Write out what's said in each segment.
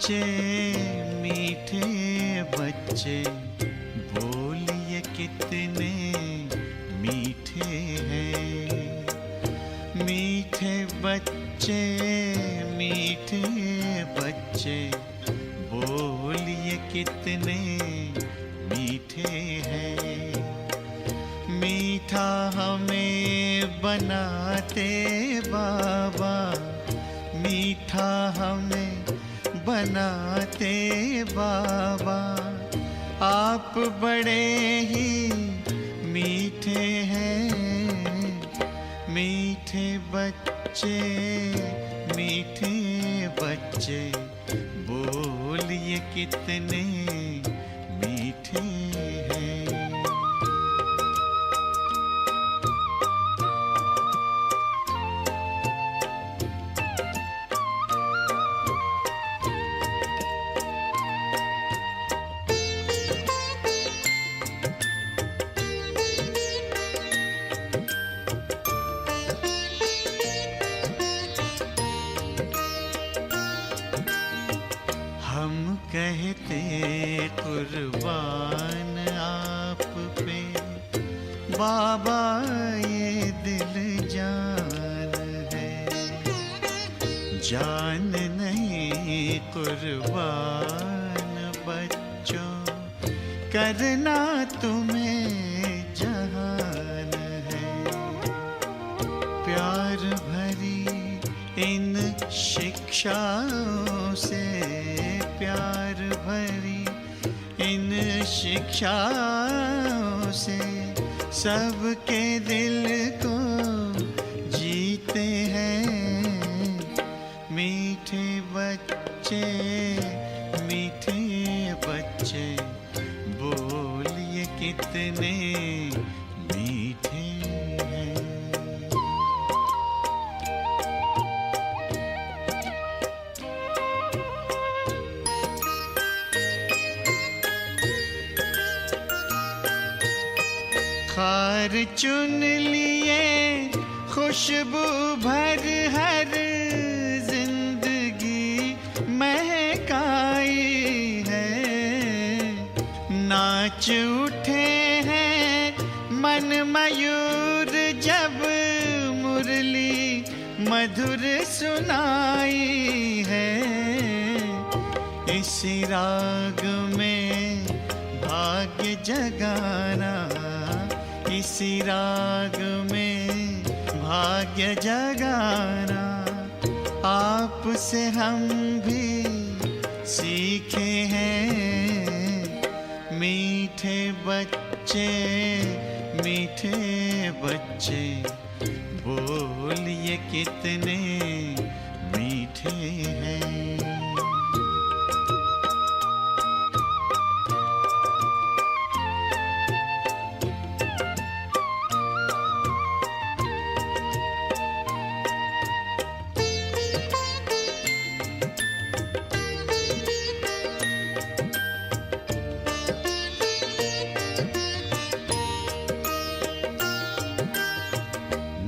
बच्चे, मीठे बच्चे, बोलिए कितने मीठे हैं। मीठे बच्चे, मीठे बच्चे, बोलिए कितने मीठे हैं। मीठा हमें बनाते बाबा, मीठा हमें बनाते बाबा, आप बड़े ही मीठे हैं। मीठे बच्चे, मीठे बच्चे, बोलिए कितने मीठे हैं। हम कहते कुर्बान आप पे बाबा, ये दिल जान है। जान नहीं कुर्बान बच्चों, करना तुम्हें जहान है। प्यार भरी इन शिक्षाओं से, प्यार भरी इन शिक्षाओं से, सबके दिल को जीते हैं। मीठे बच्चे, मीठे बच्चे, बोलिए कितने मीठे हैं। खार चुन लिए खुशबू भर हर जिंदगी महकाई है। नाच उठे हैं मन मयूर जब मुरली मधुर सुनाई है। इसी राग में भाग्य जगाना, इसी राग में भाग्य जगाना, आपसे हम भी सीखे हैं। मीठे बच्चे, मीठे बच्चे, बोलिए कितने मीठे हैं।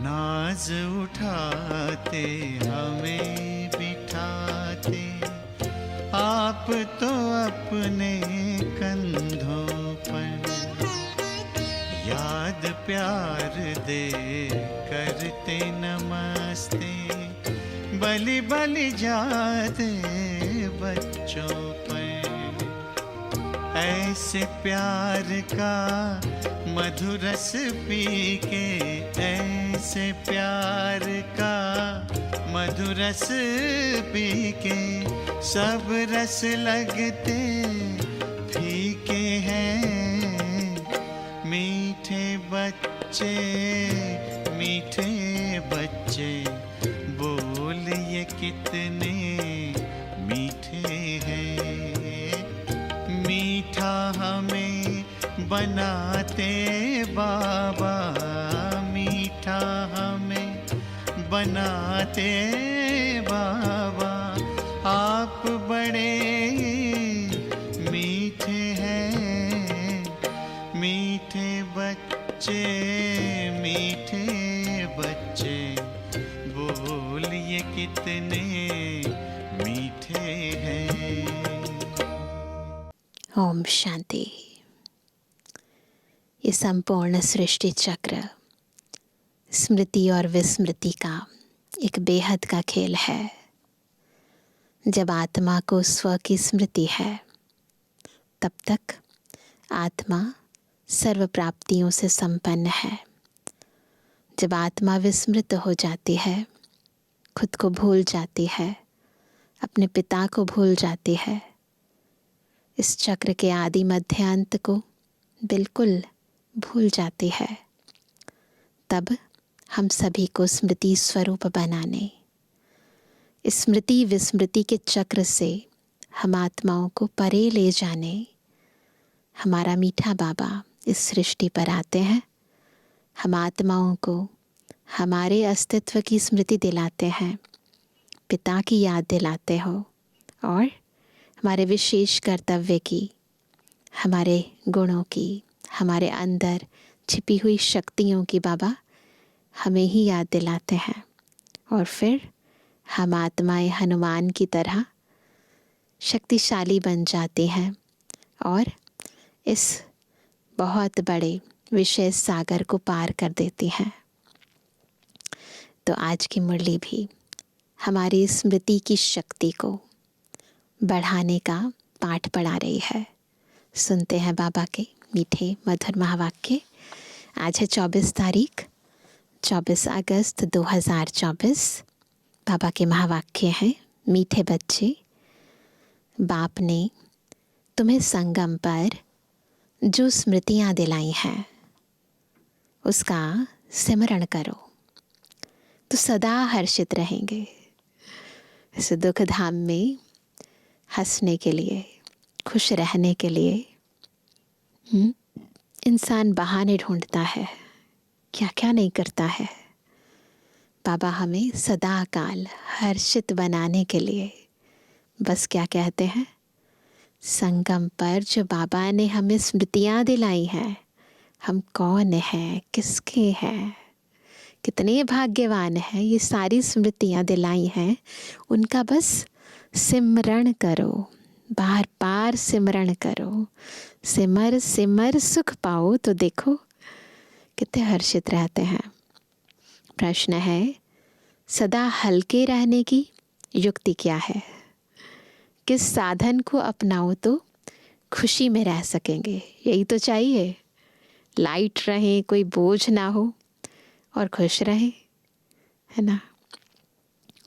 नाज उठाते हमें बिठाते आप तो अपने कंधों पर। याद प्यार दे करते नमस्ते, बलि बलि जाते बच्चों पर। ऐसे प्यार का मधुरस पी के, ऐसे प्यार का मधुरस पी के, सब रस लगते फीके हैं। मीठे बच्चे, मीठे बच्चे, बोलिए कितने मीठे हैं। मीठा हमें बनाते बाबा, मीठा हमें बनाते बाबा, आप बड़े मीठे हैं। मीठे बच्चे, मीठे बच्चे, बोलिए कितने मीठे हैं। ओम शांति। ये संपूर्ण सृष्टि चक्र स्मृति और विस्मृति का एक बेहद का खेल है। जब आत्मा को स्व की स्मृति है तब तक आत्मा सर्व प्राप्तियों से संपन्न है। जब आत्मा विस्मृत हो जाती है, खुद को भूल जाती है, अपने पिता को भूल जाती है, इस चक्र के आदि मध्य अंत को बिल्कुल भूल जाती है, तब हम सभी को स्मृति स्वरूप बनाने, स्मृति विस्मृति के चक्र से हम आत्माओं को परे ले जाने हमारा मीठा बाबा इस सृष्टि पर आते हैं। हम आत्माओं को हमारे अस्तित्व की स्मृति दिलाते हैं, पिता की याद दिलाते हो और हमारे विशेष कर्तव्य की, हमारे गुणों की, हमारे अंदर छिपी हुई शक्तियों की बाबा हमें ही याद दिलाते हैं। और फिर हम आत्माएं हनुमान की तरह शक्तिशाली बन जाते हैं और इस बहुत बड़े विषय सागर को पार कर देती हैं। तो आज की मुरली भी हमारी स्मृति की शक्ति को बढ़ाने का पाठ पढ़ा रही है। सुनते हैं बाबा के मीठे मधुर महावाक्य। आज है 24 तारीख, 24 अगस्त 2024। बाबा के महावाक्य हैं, मीठे बच्चे, बाप ने तुम्हें संगम पर जो स्मृतियाँ दिलाई हैं उसका सिमरण करो तो सदा हर्षित रहेंगे। इस दुख धाम में हंसने के लिए, खुश रहने के लिए इंसान बहाने ढूंढता है, क्या क्या नहीं करता है। बाबा हमें सदा काल हर्षित बनाने के लिए बस क्या कहते हैं, संगम पर जो बाबा ने हमें स्मृतियाँ दिलाई हैं, हम कौन हैं, किसके हैं, कितने भाग्यवान हैं, ये सारी स्मृतियाँ दिलाई हैं, उनका बस सिमरण करो, बार बार सिमरण करो। सिमर सिमर सुख पाओ तो देखो कितने हर्षित रहते हैं। प्रश्न है, सदा हल्के रहने की युक्ति क्या है? किस साधन को अपनाओ तो खुशी में रह सकेंगे? यही तो चाहिए, लाइट रहे, कोई बोझ ना हो और खुश रहे, है ना?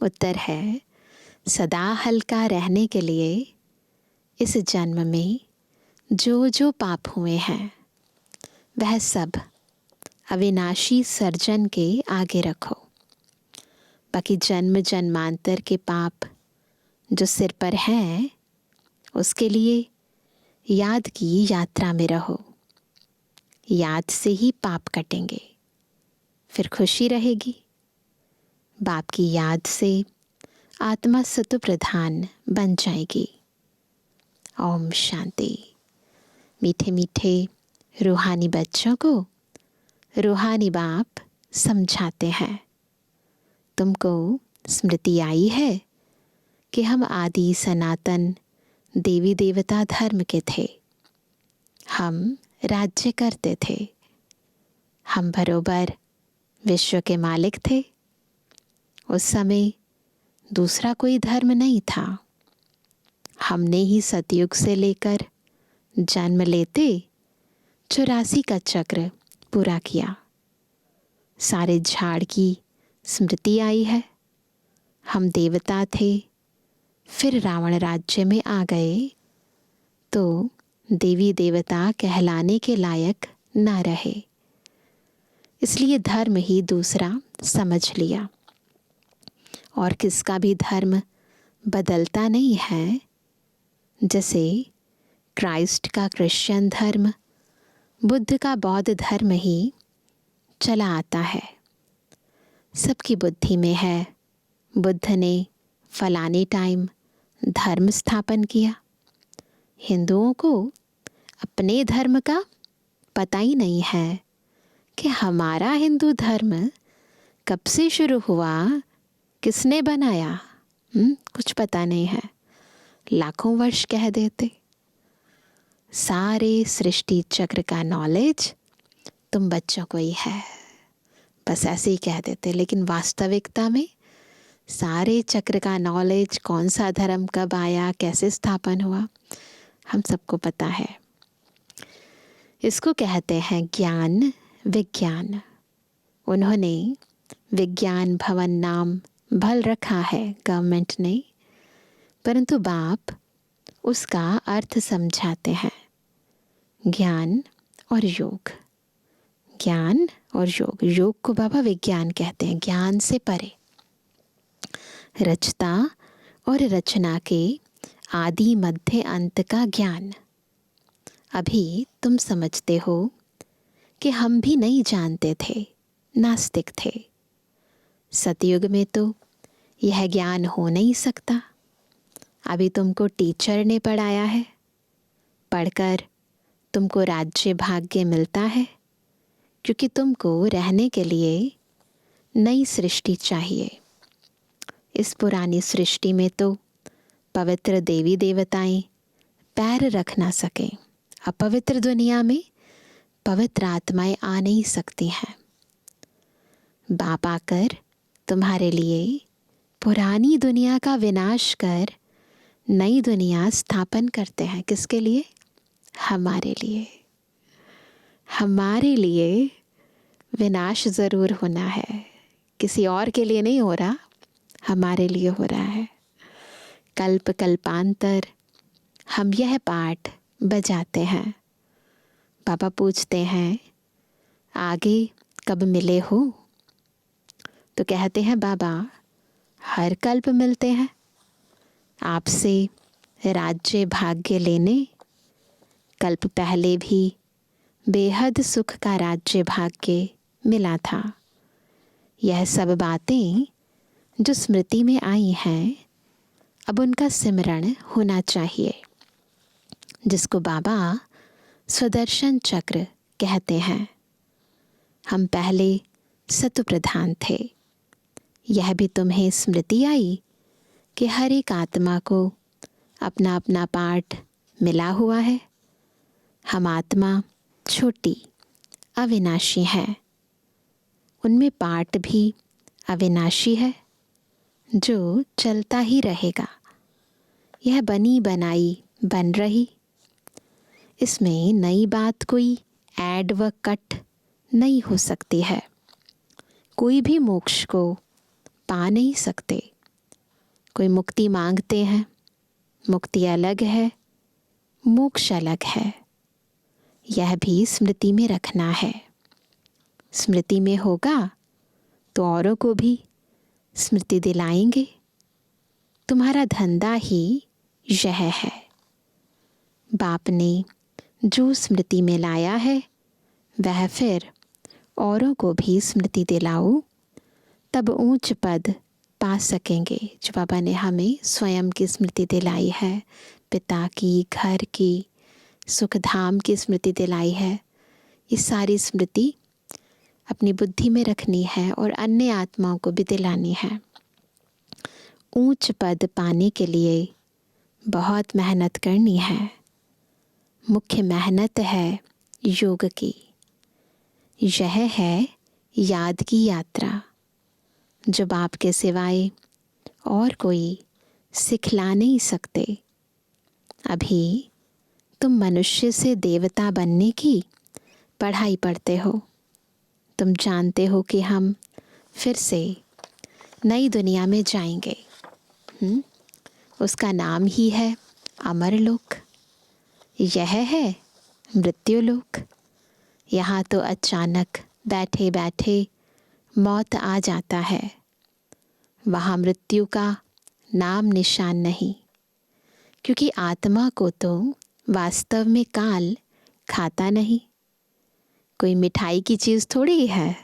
उत्तर है, सदा हल्का रहने के लिए इस जन्म में जो जो पाप हुए हैं वह सब अविनाशी सर्जन के आगे रखो। बाकी जन्म जन्मांतर के पाप जो सिर पर हैं उसके लिए याद की यात्रा में रहो। याद से ही पाप कटेंगे, फिर खुशी रहेगी। बाप की याद से आत्मा सत्व प्रधान बन जाएगी। ओम शांति। मीठे मीठे रूहानी बच्चों को रूहानी बाप समझाते हैं, तुमको स्मृति आई है कि हम आदि सनातन देवी देवता धर्म के थे। हम राज्य करते थे, हम बरोबर विश्व के मालिक थे। उस समय दूसरा कोई धर्म नहीं था। हमने ही सतयुग से लेकर जन्म लेते 84 का चक्र पूरा किया। सारे झाड़ की स्मृति आई है। हम देवता थे, फिर रावण राज्य में आ गए तो देवी देवता कहलाने के लायक न रहे, इसलिए धर्म ही दूसरा समझ लिया। और किसका भी धर्म बदलता नहीं है। जैसे क्राइस्ट का क्रिश्चियन धर्म, बुद्ध का बौद्ध धर्म ही चला आता है। सबकी बुद्धि में है, बुद्ध ने फलाने टाइम धर्म स्थापन किया। हिंदुओं को अपने धर्म का पता ही नहीं है कि हमारा हिंदू धर्म कब से शुरू हुआ, किसने बनाया, कुछ पता नहीं है। लाखों वर्ष कह देते। सारे सृष्टि चक्र का नॉलेज तुम बच्चों को ही है। बस ऐसे ही कह देते, लेकिन वास्तविकता में सारे चक्र का नॉलेज, कौन सा धर्म कब आया, कैसे स्थापन हुआ, हम सबको पता है। इसको कहते हैं ज्ञान विज्ञान। उन्होंने विज्ञान भवन नाम भल रखा है गवर्नमेंट ने, परंतु बाप उसका अर्थ समझाते हैं। ज्ञान और योग, ज्ञान और योग। योग को बाबा विज्ञान कहते हैं, ज्ञान से परे। रचता और रचना के आदि मध्य अंत का ज्ञान। अभी तुम समझते हो कि हम भी नहीं जानते थे, नास्तिक थे। सतयुग में तो यह ज्ञान हो नहीं सकता। अभी तुमको टीचर ने पढ़ाया है, पढ़कर तुमको राज्य भाग्य मिलता है, क्योंकि तुमको रहने के लिए नई सृष्टि चाहिए। इस पुरानी सृष्टि में तो पवित्र देवी देवताएं पैर रख ना सकें। अपवित्र दुनिया में पवित्र आत्माएं आ नहीं सकती हैं। बाप आकर तुम्हारे लिए पुरानी दुनिया का विनाश कर नई दुनिया स्थापन करते हैं। किसके लिए? हमारे लिए। हमारे लिए विनाश ज़रूर होना है, किसी और के लिए नहीं हो रहा, हमारे लिए हो रहा है। कल्प कल्पांतर हम यह पाठ बजाते हैं। बाबा पूछते हैं आगे कब मिले हो? तो कहते हैं बाबा हर कल्प मिलते हैं, आपसे राज्य भाग्य लेने। कल्प पहले भी बेहद सुख का राज्य भाग्य मिला था। यह सब बातें जो स्मृति में आई हैं, अब उनका सिमरण होना चाहिए, जिसको बाबा स्वदर्शन चक्र कहते हैं। हम पहले सत्व प्रधान थे। यह भी तुम्हें स्मृति आई कि हर एक आत्मा को अपना अपना पार्ट मिला हुआ है। हम आत्मा छोटी अविनाशी है, उनमें पार्ट भी अविनाशी है जो चलता ही रहेगा। यह बनी बनाई बन रही, इसमें नई बात कोई ऐड व कट नहीं हो सकती है। कोई भी मोक्ष को पा नहीं सकते। कोई मुक्ति मांगते हैं, मुक्ति अलग है, मोक्ष अलग है। यह भी स्मृति में रखना है। स्मृति में होगा तो औरों को भी स्मृति दिलाएंगे। तुम्हारा धंधा ही यह है। बाप ने जो स्मृति में लाया है वह फिर औरों को भी स्मृति दिलाओ, तब ऊंच पद पा सकेंगे। जो बाबा ने हमें स्वयं की स्मृति दिलाई है, पिता की, घर की, सुखधाम की स्मृति दिलाई है, ये सारी स्मृति अपनी बुद्धि में रखनी है और अन्य आत्माओं को भी दिलानी है। ऊंच पद पाने के लिए बहुत मेहनत करनी है। मुख्य मेहनत है योग की। यह है याद की यात्रा, जो बाप के सिवाय और कोई सिखला नहीं सकते। अभी तुम मनुष्य से देवता बनने की पढ़ाई पढ़ते हो। तुम जानते हो कि हम फिर से नई दुनिया में जाएंगे। उसका नाम ही है अमरलोक। यह है मृत्युलोक। यहाँ तो अचानक बैठे बैठे मौत आ जाता है। वहाँ मृत्यु का नाम निशान नहीं, क्योंकि आत्मा को तो वास्तव में काल खाता नहीं। कोई मिठाई की चीज़ थोड़ी है।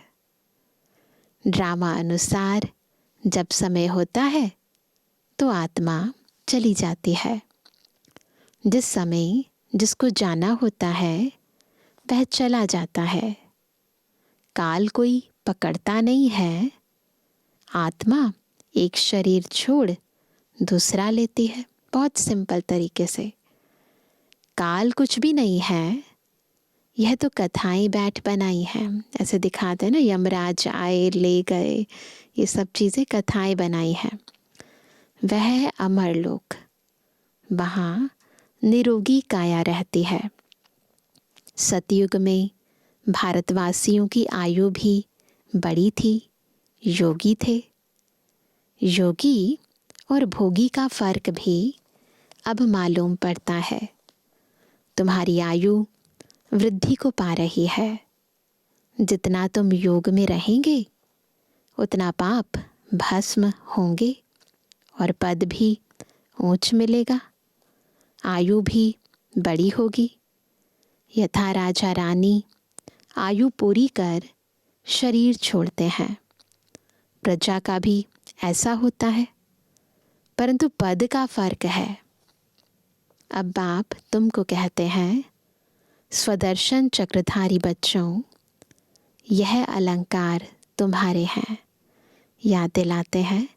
ड्रामा अनुसार जब समय होता है तो आत्मा चली जाती है। जिस समय जिसको जाना होता है वह चला जाता है। काल कोई पकड़ता नहीं है। आत्मा एक शरीर छोड़ दूसरा लेती है। बहुत सिंपल तरीके से काल कुछ भी नहीं है, यह तो कथाएं बैठ बनाई हैं। ऐसे दिखाते हैं ना, यमराज आए ले गए, ये सब चीज़ें कथाएं बनाई हैं। वह है अमरलोक, वहाँ निरोगी काया रहती है। सतयुग में भारतवासियों की आयु भी बड़ी थी, योगी थे। योगी और भोगी का फर्क भी अब मालूम पड़ता है। तुम्हारी आयु वृद्धि को पा रही है। जितना तुम योग में रहेंगे उतना पाप भस्म होंगे और पद भी ऊंच मिलेगा, आयु भी बड़ी होगी। यथा राजा रानी आयु पूरी कर शरीर छोड़ते हैं, प्रजा का भी ऐसा होता है, परंतु पद का फर्क है। अब बाप तुमको कहते हैं, स्वदर्शन चक्रधारी बच्चों, यह अलंकार तुम्हारे हैं। याद दिलाते हैं,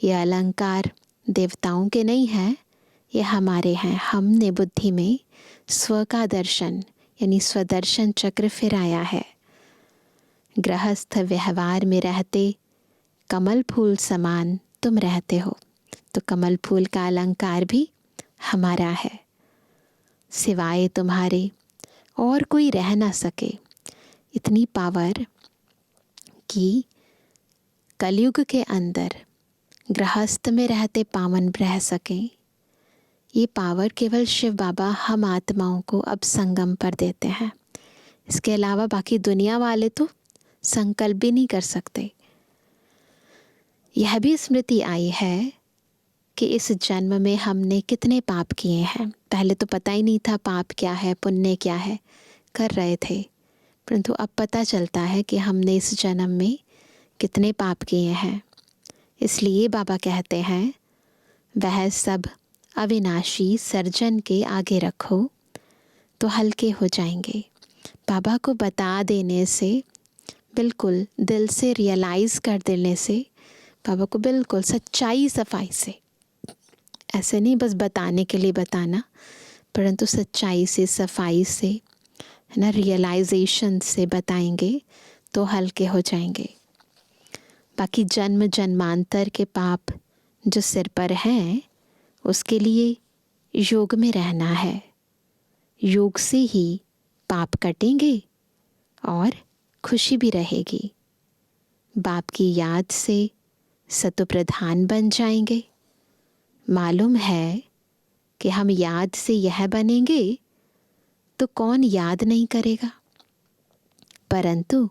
ये अलंकार देवताओं के नहीं हैं, ये हमारे हैं। हमने बुद्धि में स्व का दर्शन यानी स्वदर्शन चक्र फिराया है। गृहस्थ व्यवहार में रहते कमल फूल समान तुम रहते हो, तो कमल फूल का अलंकार भी हमारा है। सिवाय तुम्हारे और कोई रह ना सके, इतनी पावर कि कलयुग के अंदर गृहस्थ में रहते पावन रह सकें। ये पावर केवल शिव बाबा हम आत्माओं को अब संगम पर देते हैं। इसके अलावा बाकी दुनिया वाले तो संकल्प भी नहीं कर सकते। यह भी स्मृति आई है कि इस जन्म में हमने कितने पाप किए हैं। पहले तो पता ही नहीं था पाप क्या है, पुण्य क्या है, कर रहे थे, परंतु अब पता चलता है कि हमने इस जन्म में कितने पाप किए हैं। इसलिए बाबा कहते हैं, वह सब अविनाशी सर्जन के आगे रखो तो हल्के हो जाएंगे। बाबा को बता देने से, बिल्कुल दिल से रियलाइज़ कर देने से, बाबा को बिल्कुल सच्चाई सफाई से, ऐसे नहीं बस बताने के लिए बताना, परंतु सच्चाई से सफाई से, है ना, रियलाइजेशन से बताएंगे तो हल्के हो जाएंगे। बाकी जन्म जन्मांतर के पाप जो सिर पर हैं, उसके लिए योग में रहना है। योग से ही पाप कटेंगे और खुशी भी रहेगी। बाप की याद से सतो प्रधान बन जाएंगे। मालूम है कि हम याद से यह बनेंगे तो कौन याद नहीं करेगा, परंतु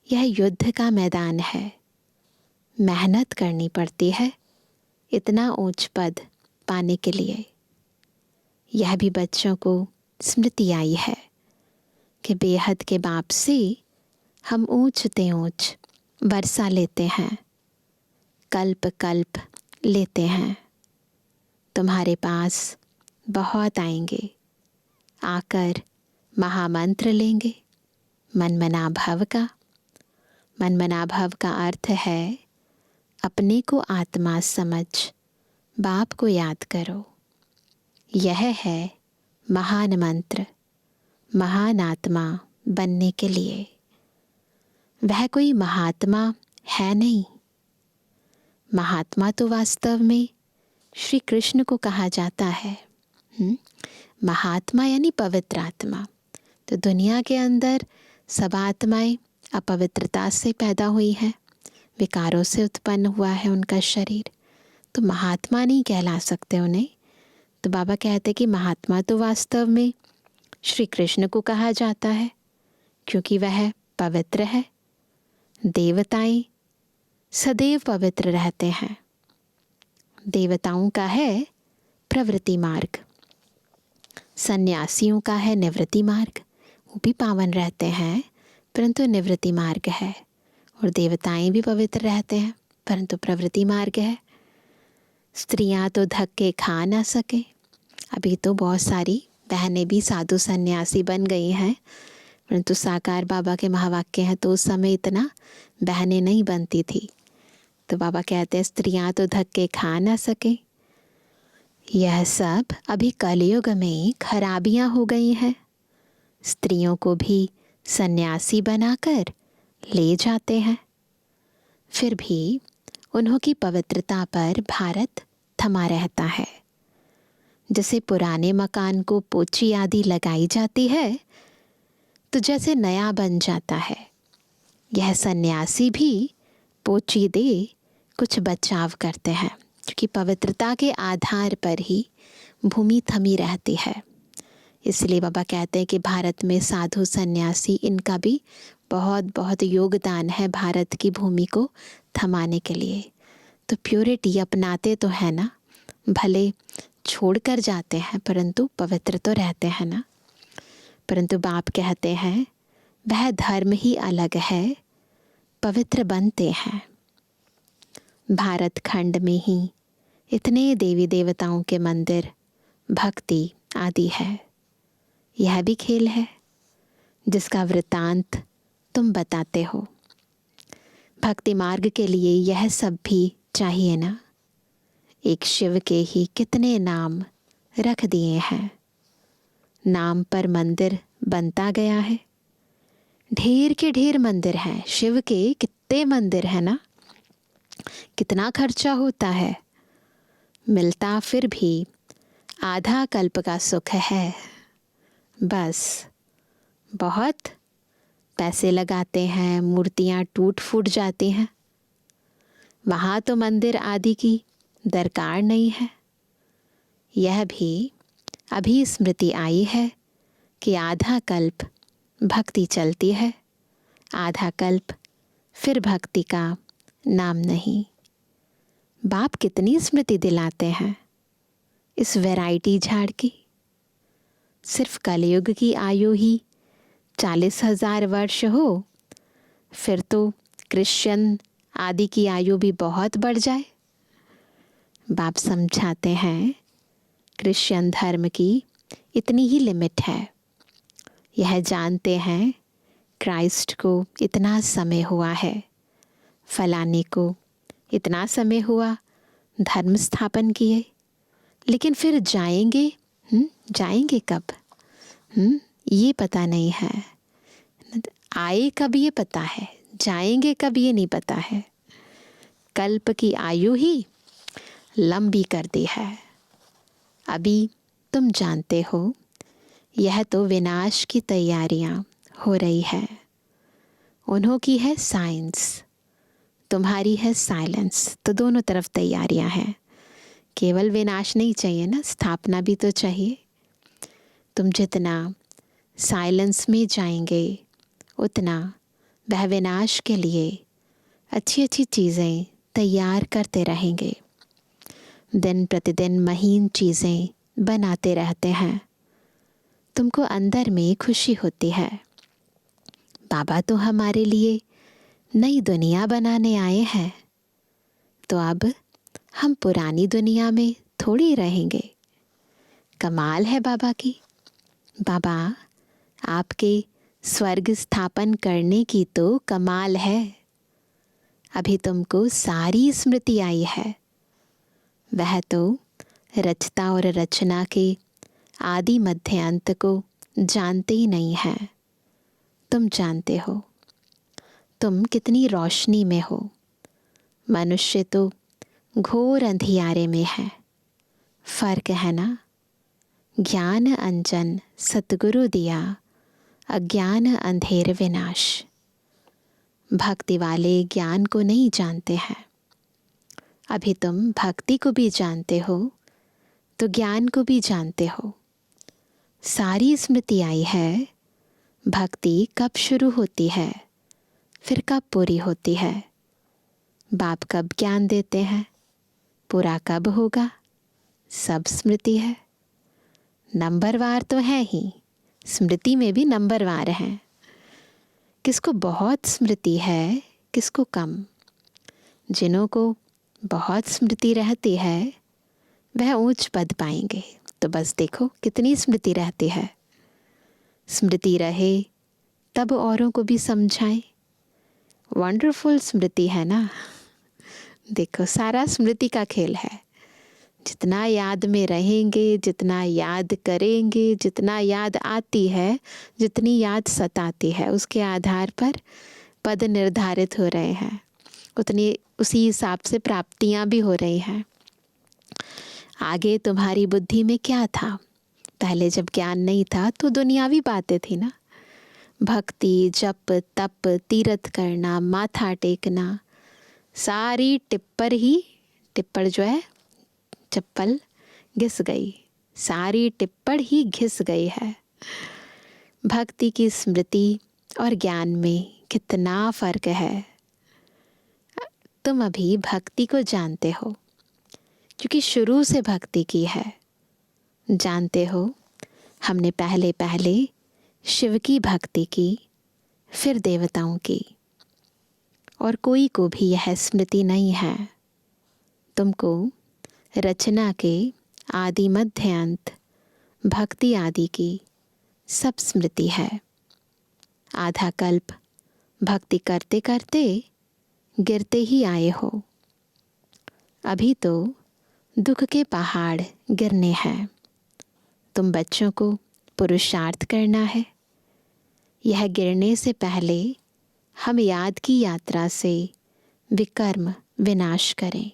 यह युद्ध का मैदान है, मेहनत करनी पड़ती है इतना ऊंच पद पाने के लिए। यह भी बच्चों को स्मृति आई है कि बेहद के बाप से हम ऊंचते ऊंच वर्षा लेते हैं, कल्प कल्प लेते हैं। तुम्हारे पास बहुत आएंगे, आकर महामंत्र लेंगे मनमना भव का। मनमना भव का अर्थ है अपने को आत्मा समझ बाप को याद करो। यह है महान मंत्र महान आत्मा बनने के लिए। वह कोई महात्मा है नहीं। महात्मा तो वास्तव में श्री कृष्ण को कहा जाता है। महात्मा यानी पवित्र आत्मा। तो दुनिया के अंदर सब आत्माएं अपवित्रता से पैदा हुई हैं, विकारों से उत्पन्न हुआ है उनका शरीर, तो महात्मा नहीं कहला सकते उन्हें। तो बाबा कहते कि महात्मा तो वास्तव में श्री कृष्ण को कहा जाता है, क्योंकि वह पवित्र है। देवताएं सदैव पवित्र रहते हैं। देवताओं का है प्रवृत्ति मार्ग, सन्यासियों का है निवृत्ति मार्ग। वो भी पावन रहते हैं, परंतु निवृत्ति मार्ग है। और देवताएं भी पवित्र रहते हैं, परंतु प्रवृत्ति मार्ग है। स्त्रियां तो धक्के खा ना सके। अभी तो बहुत सारी बहनें भी साधु सन्यासी बन गई हैं, परंतु साकार बाबा के महावाक्य हैं तो उस समय इतना बहनें नहीं बनती थी। तो बाबा कहते हैं स्त्रियां तो धक्के खा ना सके, यह सब अभी कलयुग में खराबियां हो गई हैं। स्त्रियों को भी सन्यासी बनाकर ले जाते हैं। फिर भी उन्हों की पवित्रता पर भारत थमा रहता है। जैसे पुराने मकान को पोची आदि लगाई जाती है, तो जैसे नया बन जाता है, यह सन्यासी भी पोची दे कुछ बचाव करते हैं, क्योंकि पवित्रता के आधार पर ही भूमि थमी रहती है। इसलिए बाबा कहते हैं कि भारत में साधु सन्यासी, इनका भी बहुत बहुत योगदान है भारत की भूमि को थमाने के लिए। तो प्योरिटी अपनाते तो है ना, भले छोड़ कर जाते हैं परंतु पवित्र तो रहते हैं ना। परंतु बाप कहते हैं वह धर्म ही अलग है, पवित्र बनते हैं। भारत खंड में ही इतने देवी देवताओं के मंदिर, भक्ति आदि है। यह भी खेल है जिसका वृतांत तुम बताते हो। भक्ति मार्ग के लिए यह सब भी चाहिए ना। एक शिव के ही कितने नाम रख दिए हैं, नाम पर मंदिर बनता गया है। ढेर के ढेर मंदिर हैं, शिव के कितने मंदिर हैं ना। कितना खर्चा होता है, मिलता फिर भी आधा कल्प का सुख है। बस बहुत पैसे लगाते हैं, मूर्तियां टूट फूट जाती हैं। वहाँ तो मंदिर आदि की दरकार नहीं है। यह भी अभी स्मृति आई है कि आधा कल्प भक्ति चलती है, आधा कल्प फिर भक्ति का नाम नहीं। बाप कितनी स्मृति दिलाते हैं इस वैरायटी झाड़ की। सिर्फ कलयुग की आयु ही 40,000 वर्ष हो, फिर तो क्रिश्चियन आदि की आयु भी बहुत बढ़ जाए। बाप समझाते हैं क्रिश्चियन धर्म की इतनी ही लिमिट है। यह जानते हैं क्राइस्ट को इतना समय हुआ है, फलाने को इतना समय हुआ धर्म स्थापन किए, लेकिन फिर जाएंगे जाएंगे कब ये पता नहीं है। आए कब ये पता है, जाएंगे कब ये नहीं पता है। कल्प की आयु ही लंबी कर दी है। अभी तुम जानते हो यह तो विनाश की तैयारियां हो रही है। उन्हों की है साइंस, तुम्हारी है साइलेंस। तो दोनों तरफ तैयारियां हैं। केवल विनाश नहीं चाहिए ना, स्थापना भी तो चाहिए। तुम जितना साइलेंस में जाएंगे उतना वह विनाश के लिए अच्छी अच्छी चीज़ें तैयार करते रहेंगे। दिन प्रतिदिन महीन चीज़ें बनाते रहते हैं। तुमको अंदर में खुशी होती है। बाबा तो हमारे लिए नई दुनिया बनाने आए हैं, तो अब हम पुरानी दुनिया में थोड़ी रहेंगे। कमाल है बाबा की। बाबा आपके स्वर्ग स्थापन करने की तो कमाल है। अभी तुमको सारी स्मृति आई है। वह तो रचता और रचना के आदि मध्य अंत को जानते ही नहीं है। तुम जानते हो तुम कितनी रोशनी में हो। मनुष्य तो घोर अंधियारे में है। फर्क है ना। ज्ञान अंजन सतगुरु दिया, अज्ञान अंधेर विनाश। भक्ति वाले ज्ञान को नहीं जानते हैं। अभी तुम भक्ति को भी जानते हो तो ज्ञान को भी जानते हो। सारी स्मृति आई है। भक्ति कब शुरू होती है, फिर कब पूरी होती है। बाप कब ज्ञान देते हैं, पूरा कब होगा, सब स्मृति है। नंबरवार तो है ही, स्मृति में भी नंबरवार हैं। किसको बहुत स्मृति है, किसको कम। जिन्हों को बहुत स्मृति रहती है वह ऊंच पद पाएंगे। तो बस देखो कितनी स्मृति रहती है। स्मृति रहे तब औरों को भी समझाएं। वंडरफुल स्मृति है ना। देखो सारा स्मृति का खेल है। जितना याद में रहेंगे, जितना याद करेंगे, जितना याद आती है, जितनी याद सताती है, उसके आधार पर पद निर्धारित हो रहे हैं, उसी हिसाब से प्राप्तियां भी हो रही हैं। आगे तुम्हारी बुद्धि में क्या था? पहले जब ज्ञान नहीं था तो दुनियावी बातें थी ना, भक्ति, जप, तप, तीर्थ करना, माथा टेकना, सारी टिप्पड़ जो है चप्पल घिस गई, सारी टिप्पण ही घिस गई है। भक्ति की स्मृति और ज्ञान में कितना फर्क है। तुम अभी भक्ति को जानते हो क्योंकि शुरू से भक्ति की है। जानते हो हमने पहले पहले शिव की भक्ति की, फिर देवताओं की, और कोई को भी यह स्मृति नहीं है। तुमको रचना के आदि मध्य अंत, भक्ति आदि की सब स्मृति है। आधा कल्प भक्ति करते करते गिरते ही आए हो। अभी तो दुख के पहाड़ गिरने हैं। तुम बच्चों को पुरुषार्थ करना है। यह गिरने से पहले हम याद की यात्रा से विकर्म विनाश करें।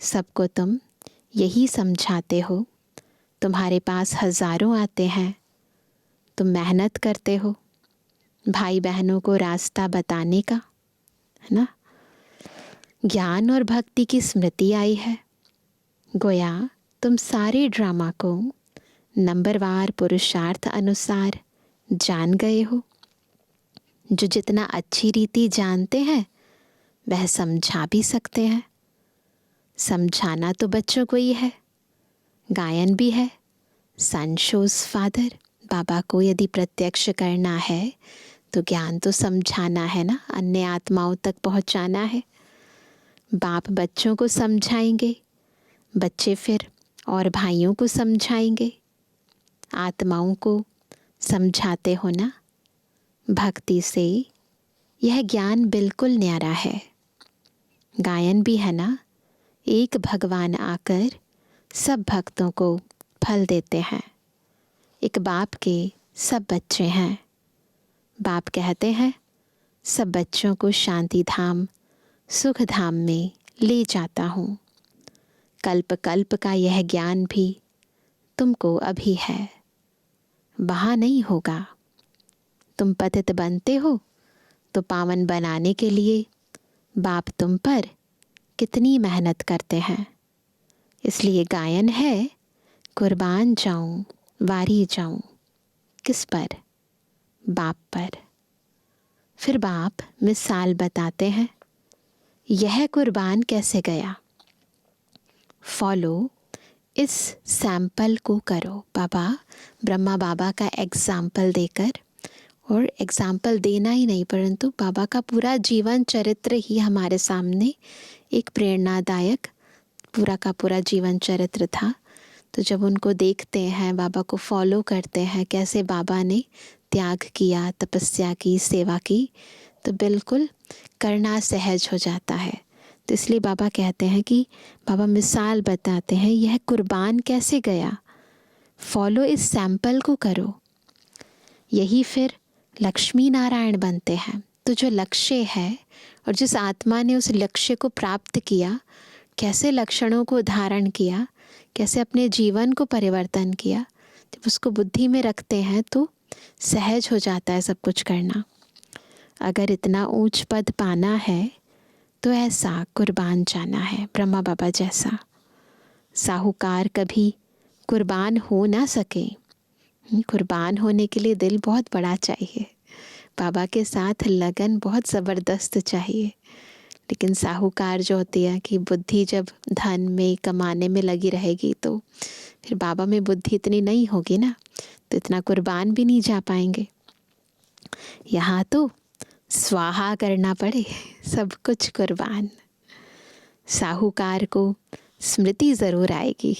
सबको तुम यही समझाते हो। तुम्हारे पास हजारों आते हैं, तुम मेहनत करते हो भाई बहनों को रास्ता बताने का, है ना। ज्ञान और भक्ति की स्मृति आई है। गोया तुम सारे ड्रामा को नंबरवार पुरुषार्थ अनुसार जान गए हो। जो जितना अच्छी रीति जानते हैं वह समझा भी सकते हैं। समझाना तो बच्चों को ही है, गायन भी है। सन शोज फादर, बाबा को यदि प्रत्यक्ष करना है तो ज्ञान तो समझाना है ना, अन्य आत्माओं तक पहुंचाना है। बाप बच्चों को समझाएंगे, बच्चे फिर और भाइयों को समझाएंगे, आत्माओं को समझाते हो ना। भक्ति से यह ज्ञान बिल्कुल न्यारा है। गायन भी है ना, एक भगवान आकर सब भक्तों को फल देते हैं। एक बाप के सब बच्चे हैं। बाप कहते हैं सब बच्चों को शांति धाम, सुख धाम में ले जाता हूँ। कल्प कल्प का यह ज्ञान भी तुमको अभी है, वहाँ नहीं होगा। तुम पतित बनते हो तो पावन बनाने के लिए बाप तुम पर कितनी मेहनत करते हैं। इसलिए गायन है, कुर्बान जाऊं वारी जाऊं। किस पर? बाप पर। फिर बाप मिसाल बताते हैं, यह कुर्बान कैसे गया। फॉलो इस सैंपल को करो। बाबा ब्रह्मा बाबा का एग्जाम्पल देकर, और एग्जाम्पल देना ही नहीं परंतु बाबा का पूरा जीवन चरित्र ही हमारे सामने एक प्रेरणादायक पूरा का पूरा जीवन चरित्र था। तो जब उनको देखते हैं, बाबा को फॉलो करते हैं, कैसे बाबा ने त्याग किया, तपस्या की, सेवा की, तो बिल्कुल करना सहज हो जाता है। तो इसलिए बाबा कहते हैं कि बाबा मिसाल बताते हैं, यह कुर्बान कैसे गया। फॉलो इस सैंपल को करो। यही फिर लक्ष्मी नारायण बनते हैं। तो जो लक्ष्य है और जिस आत्मा ने उस लक्ष्य को प्राप्त किया, कैसे लक्षणों को धारण किया, कैसे अपने जीवन को परिवर्तन किया, जब उसको बुद्धि में रखते हैं तो सहज हो जाता है सब कुछ करना। अगर इतना ऊंच पद पाना है तो ऐसा कुर्बान जाना है, ब्रह्मा बाबा जैसा। साहूकार कभी कुर्बान हो ना सके। कुर्बान होने के लिए दिल बहुत बड़ा चाहिए, बाबा के साथ लगन बहुत ज़बरदस्त चाहिए। लेकिन साहूकार जो होती है कि बुद्धि जब धन में कमाने में लगी रहेगी तो फिर बाबा में बुद्धि इतनी नहीं होगी ना, तो इतना कुर्बान भी नहीं जा पाएंगे। यहाँ तो स्वाहा करना पड़े, सब कुछ कुर्बान। साहूकार को स्मृति ज़रूर आएगी।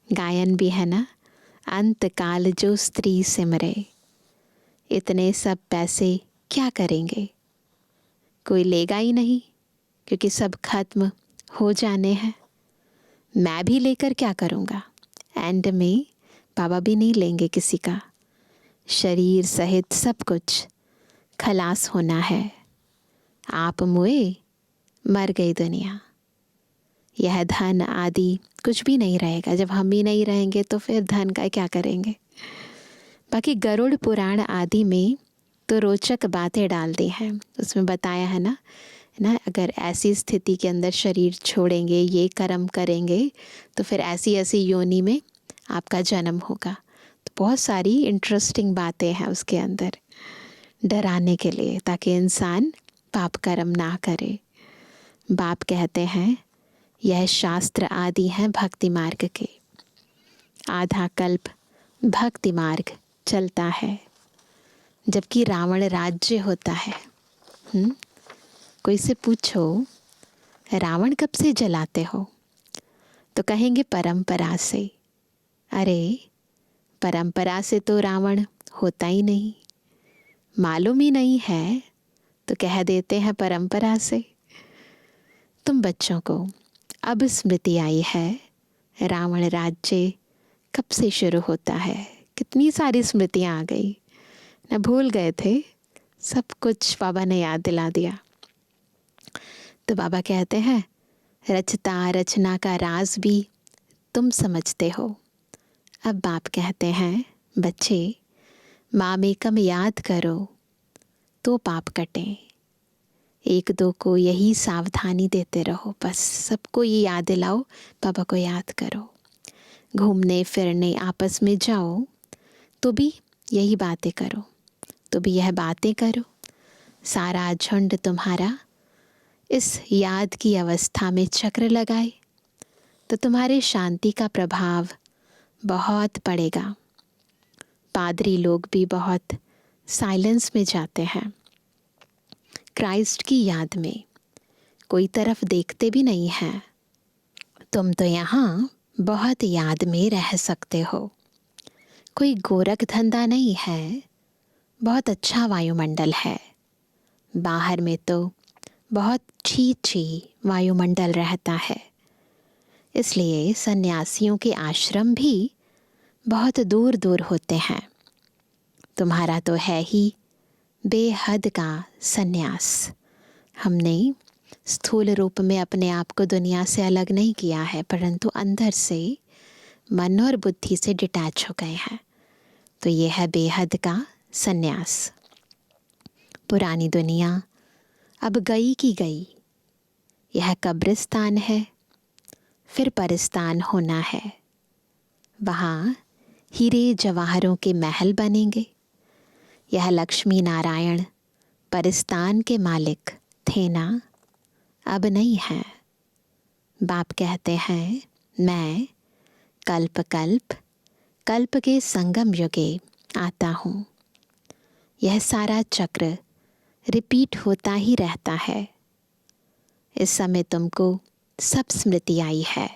गायन भी है ना, अंत काल जो स्त्री सिमरे। इतने सब पैसे क्या करेंगे, कोई लेगा ही नहीं, क्योंकि सब खत्म हो जाने हैं। मैं भी लेकर क्या करूँगा? एंड में बाबा भी नहीं लेंगे किसी का। शरीर सहित सब कुछ खलास होना है। आप मुए, मर गई दुनिया। यह धन आदि कुछ भी नहीं रहेगा। जब हम ही नहीं रहेंगे तो फिर धन का क्या करेंगे? बाकी गरुड़ पुराण आदि में तो रोचक बातें डाल दी हैं। उसमें बताया है ना अगर ऐसी स्थिति के अंदर शरीर छोड़ेंगे, ये कर्म करेंगे तो फिर ऐसी ऐसी योनि में आपका जन्म होगा। तो बहुत सारी इंटरेस्टिंग बातें हैं उसके अंदर डराने के लिए, ताकि इंसान पाप कर्म ना करे। बाप कहते हैं यह शास्त्र आदि हैं भक्ति मार्ग के। आधा कल्प भक्ति मार्ग चलता है, जबकि रावण राज्य होता है। कोई से पूछो रावण कब से जलाते हो, तो कहेंगे परंपरा से। अरे परंपरा से तो रावण होता ही नहीं, मालूम ही नहीं है तो कह देते हैं परंपरा से। तुम बच्चों को अब स्मृति आई है रावण राज्य कब से शुरू होता है। कितनी सारी स्मृतियाँ आ गई ना, भूल गए थे, सब कुछ बाबा ने याद दिला दिया। तो बाबा कहते हैं रचता रचना का राज भी तुम समझते हो। अब बाप कहते हैं बच्चे मामेकम याद करो तो पाप कटें। एक दो को यही सावधानी देते रहो, बस सबको ये याद दिलाओ, बाबा को याद करो। घूमने फिरने आपस में जाओ तो भी यही बातें करो, तो भी यह बातें करो। सारा झुंड तुम्हारा इस याद की अवस्था में चक्र लगाए तो तुम्हारे शांति का प्रभाव बहुत पड़ेगा। पादरी लोग भी बहुत साइलेंस में जाते हैं, क्राइस्ट की याद में, कोई तरफ देखते भी नहीं हैं। तुम तो यहाँ बहुत याद में रह सकते हो। कोई गोरख धंधा नहीं है, बहुत अच्छा वायुमंडल है। बाहर में तो बहुत छी वायुमंडल रहता है। इसलिए सन्यासियों के आश्रम भी बहुत दूर दूर होते हैं। तुम्हारा तो है ही बेहद का सन्यास। हमने स्थूल रूप में अपने आप को दुनिया से अलग नहीं किया है, परंतु अंदर से मन और बुद्धि से डिटैच हो गए हैं। तो ये है बेहद का सन्यास। पुरानी दुनिया अब गई की गई। यह कब्रिस्तान है, फिर परिस्तान होना है। वहाँ हीरे जवाहरों के महल बनेंगे। यह लक्ष्मी नारायण परिस्तान के मालिक थे ना, अब नहीं है। बाप कहते हैं मैं कल्प कल्प कल्प के संगम युगे आता हूँ। यह सारा चक्र रिपीट होता ही रहता है। इस समय तुमको सब स्मृति आई है,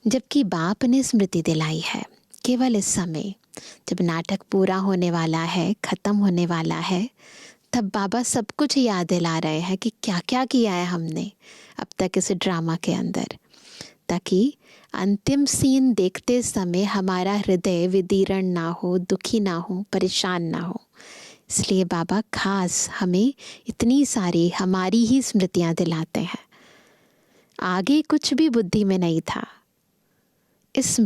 जबकि बाप ने स्मृति दिलाई है केवल इस समय। जब नाटक पूरा होने वाला है, ख़त्म होने वाला है, तब बाबा सब कुछ याद दिला रहे हैं कि क्या क्या किया है हमने अब तक इस ड्रामा के अंदर, ताकि अंतिम सीन देखते समय हमारा हृदय विदीर्ण ना हो, दुखी ना हो, परेशान ना हो। इसलिए बाबा खास हमें इतनी सारी हमारी ही स्मृतियाँ दिलाते हैं। आगे कुछ भी बुद्धि में नहीं था, इस